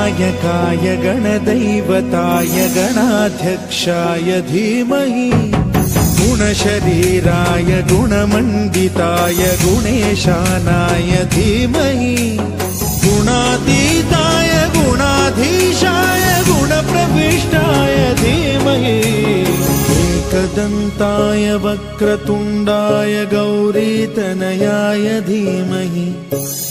गणनायकाय गणदैवताय गणाध्यक्षाय धीमहि गुणशरीराय गुणमण्डिताय गुणेशानाय धीमहि गुणातीताय गुणाधीशाय गुणप्रविष्टाय धीमहि एकदन्ताय वक्रतुण्डाय गौरीतनयाय धीमहि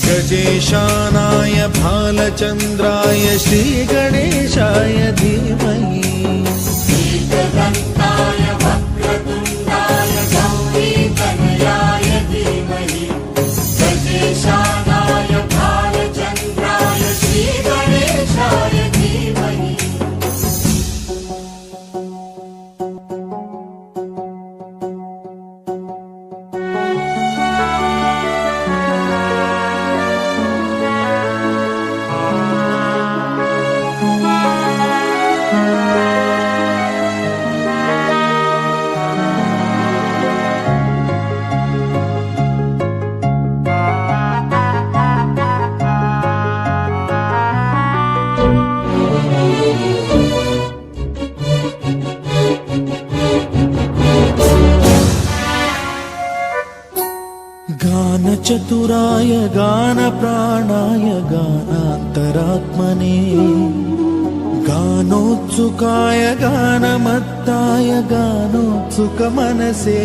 गजेशानाय भालचन्द्राय श्रीगणेशाय धीमहि एकदन्ताय वक्रतुण्डाय गौरीतनयाय धीमहि गजेशानाय भालचन्द्राय श्रीगणेशाय धीमहि गानचतुराय गानप्राणाय गानान्तरात्मने गानोत्सुकाय गानमत्ताय गानोत्सुकमनसे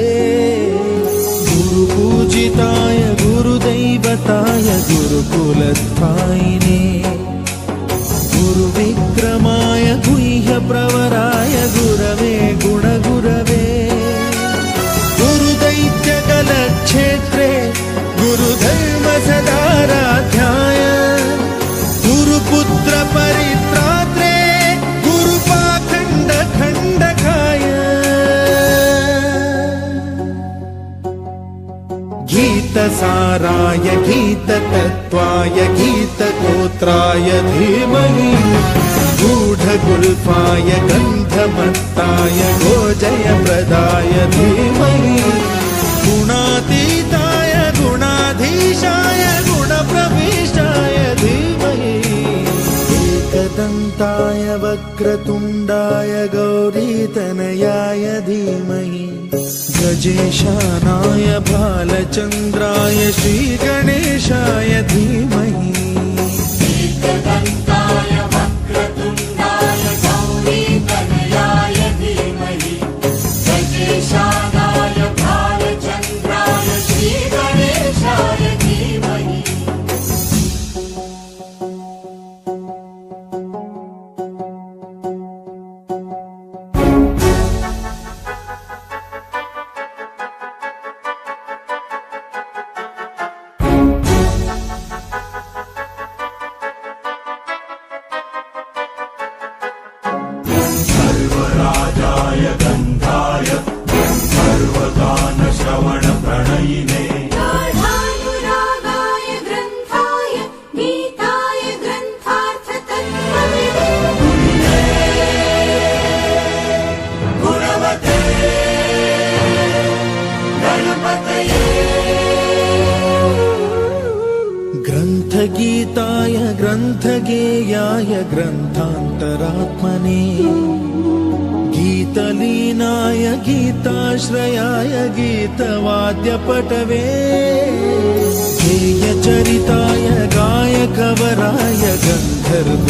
गुरुपूजिताय गुरुदैवताय गुरुकुलस्थायिने गुरुविक्रमाय गुह्यप्रवराय गुरवे गुणगुरवे गुरुदैत्यकलक्षेत्रे गुरुधर्मसदाराध्याय गुरुपुत्र परित्रात्रे गुरुपाखण्डखण्डकाय गीतसाराय गीततत्त्वाय गीतगोत्राय धीमहि गूढगुल्फाय गन्धमत्ताय गोजयप्रदाय धीमहि गुणातीताय गुणाधीशाय गुणप्रविष्टाय धीमहि एकदन्ताय वक्रतुण्डाय गौरीतनयाय धीमहि गजेशानाय भालचन्द्राय श्रीगणेशाय धीमहि एकदन्ताय वक्रतुण्डाय गौरीतनयाय धीमहि गजेशानाय भालचन्द्राय श्रीगणेशाय धीमहि सर्वराजाय गन्धाय सर्वगानश्रवणप्रणयिने गाढानुरागाय ग्रन्थाय गीताय ग्रन्थार्थतत्त्वविदे गुणवते गणपतये ग्रन्थगीताय ग्रन्थगेयाय ग्रन्थान्तरात्मने गीतलीनाय गीताश्रयाय गीतवाद्यपटवे गेयचरिताय गायकवराय गन्धर्व